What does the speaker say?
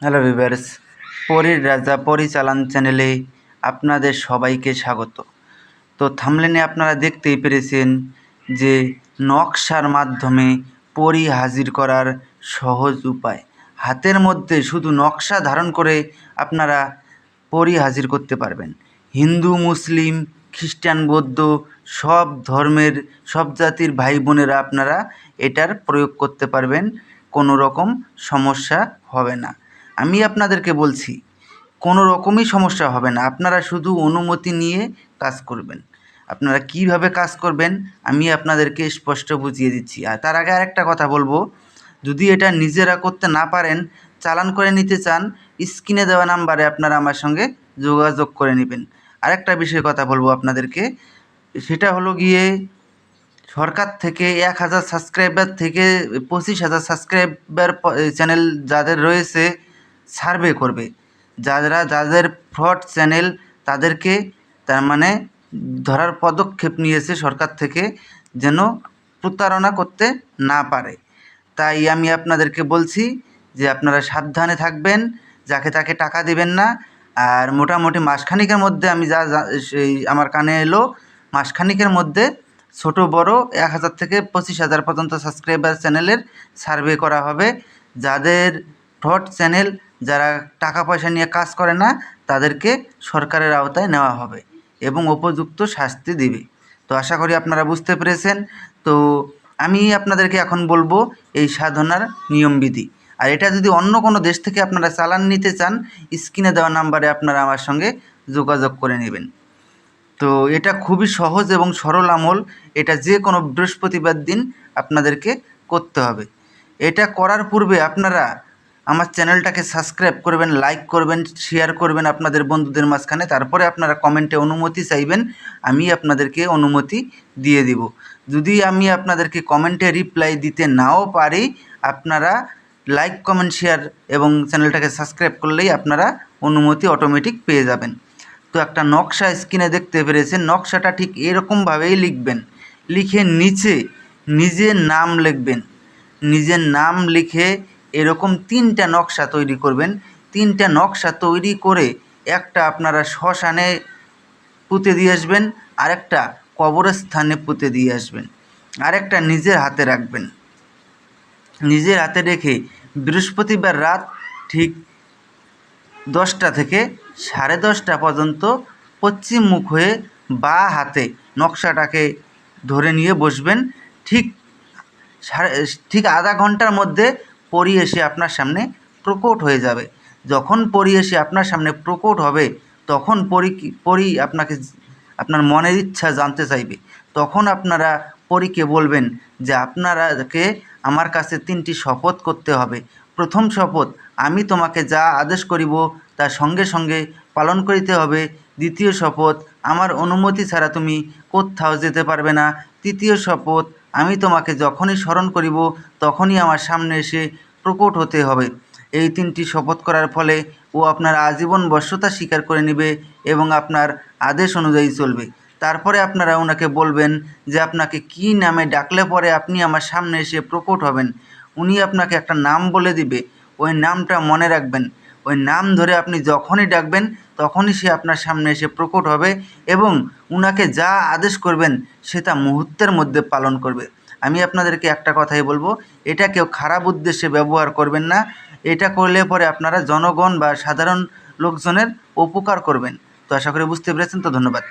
Hello viewers, পরীর রাজা পরিচালন চ্যানেলে আপনাদের সবাইকে স্বাগত। তো থাম্বনেলে আপনারা দেখতেই পেরেছেন যে নকশার মাধ্যমে পরী হাজির করার সহজ উপায়। হাতের মধ্যে শুধু নকশা ধারণ করে আপনারা পরী হাজির করতে পারবেন। হিন্দু, মুসলিম, খ্রিস্টান, বৌদ্ধ সব ধর্মের সব জাতির ভাই বোনেরা আপনারা এটার প্রয়োগ করতে পারবেন, কোনো রকম সমস্যা হবে না। আমি আপনাদেরকে বলছি কোনো রকমই সমস্যা হবে না, আপনারা শুধু অনুমতি নিয়ে কাজ করবেন। আপনারা কিভাবে কাজ করবেন আমি আপনাদেরকে স্পষ্ট বুঝিয়ে দিচ্ছি। আর তার আগে আরেকটা কথা বলবো, যদি এটা নিজেরা করতে না পারেন, চালান করে নিতে চান, স্ক্রিনে দেওয়া নাম্বারে আপনারা আমার সঙ্গে যোগাযোগ করে নেবেন। আরেকটা বিষয়ে কথা বলবো আপনাদেরকে, সেটা হলো গিয়ে সরকার থেকে 1000 সাবস্ক্রাইবার থেকে 25,000 সাবস্ক্রাইবার চ্যানেল যাদের রয়েছে সার্ভে করবে। যাদের ফ্রড চ্যানেল তাদেরকে তার মানে ধরার পদক্ষেপ নিয়েছে সরকার থেকে, যেন প্রতারণা করতে না পারে। তাই আমি আপনাদেরকে বলছি যে আপনারা সাবধানে থাকবেন, যাকে তাকে টাকা দেবেন না। আর মোটামুটি মাসখানেকের মধ্যে আমি সেই আমার কানে এলো, মাসখানেকের মধ্যে ছোট বড় 1000 থেকে 25,000 পর্যন্ত সাবস্ক্রাইবার চ্যানেলের সার্ভে করা হবে। যাদের ফ্রড চ্যানেল, যারা টাকা পয়সা নিয়ে কাজ করে না, তাদেরকে সরকারের আওতায় নেওয়া হবে এবং উপযুক্ত শাস্তি দিবে। তো আশা করি আপনারা বুঝতে পেরেছেন। তো আমি আপনাদেরকে এখন বলবো এই সাধনার নিয়মবিধি। আর এটা যদি অন্য কোনো দেশ থেকে আপনারা চালান নিতে চান, স্ক্রিনে দেওয়া নাম্বারে আপনারা আমার সঙ্গে যোগাযোগ করে নেবেন। তো এটা খুবই সহজ এবং সরল আমল। এটা যে কোনো বৃহস্পতিবার দিন আপনাদেরকে করতে হবে। এটা করার পূর্বে আপনারা আমার চ্যানেলটাকে সাবস্ক্রাইব করবেন, লাইক করবেন, শেয়ার করবেন আপনাদের বন্ধুদের মাঝখানে। তারপরে আপনারা কমেন্টে অনুমতি চাইবেন, আমি আপনাদেরকে অনুমতি দিয়ে দিব। যদি আমি আপনাদেরকে কমেন্টে রিপ্লাই দিতে নাও পারি, আপনারা লাইক, কমেন্ট, শেয়ার এবং চ্যানেলটাকে সাবস্ক্রাইব করলেই আপনারা অনুমতি অটোমেটিক পেয়ে যাবেন। তো একটা নকশা স্ক্রিনে দেখতে পেরেছেন, নকশাটা ঠিক এরকমভাবেই লিখবেন। লিখে নিচে নিজের নাম লিখবেন। নিজের নাম লিখে এরকম 3টা নকশা তৈরি করবেন। 3টা নকশা তৈরি করে একটা আপনারা শ্মশানে পুঁতে দিয়ে আসবেন, আরেকটা কবরস্থানে পুঁতে দিয়ে আসবেন, আরেকটা নিজের হাতে রাখবেন। নিজের হাতে রেখে বৃহস্পতিবার রাত ঠিক 10টা থেকে 10:30 পর্যন্ত পশ্চিম মুখ হয়ে বাঁ হাতে নকশাটাকে ধরে নিয়ে বসবেন। ঠিক ঠিক আধা ঘন্টার মধ্যে পরী এসে আপনার সামনে প্রকট হয়ে যাবে। যখন পরী এসে আপনার সামনে প্রকট হবে, তখন পরী আপনাকে আপনার মনের ইচ্ছা জানতে চাইবে। তখন আপনারা পরীকে বলবেন যে আপনারাকে আমার কাছে 3টি শপথ করতে হবে। প্রথম শপথ, আমি তোমাকে যা আদেশ করিব তা সঙ্গে সঙ্গে পালন করিতে হবে। দ্বিতীয় শপথ, আমার অনুমতি ছাড়া তুমি কোথাও যেতে পারবে না। তৃতীয় শপথ, আমি তোমাকে যখনই স্মরণ করিব তখনই আমার সামনে এসে প্রকট হতে হবে। এই 3টি শপথ করার ফলে ও আপনার আজীবন বশ্যতা স্বীকার করে নেবে এবং আপনার আদেশ অনুযায়ী চলবে। তারপরে আপনারা ওনাকে বলবেন যে আপনাকে কী নামে ডাকলে পরে আপনি আমার সামনে এসে প্রকট হবেন। উনি আপনাকে একটা নাম বলে দিবে, ওই নামটা মনে রাখবেন। ওই নাম ধরে আপনি যখনই ডাকবেন তখনই সে আপনার সামনে এসে প্রকট হবে এবং উনাকে যা আদেশ করবেন সেটা মুহূর্তের মধ্যে পালন করবে। আমি আপনাদেরকে একটা কথাই বলবো, এটা কেউ খারাপ উদ্দেশ্যে ব্যবহার করবেন না। এটা করলে পরে আপনারা জনগণ বা সাধারণ লোকজনের উপকার করবেন। তো আশা করি বুঝতে পেরেছেন। তো ধন্যবাদ।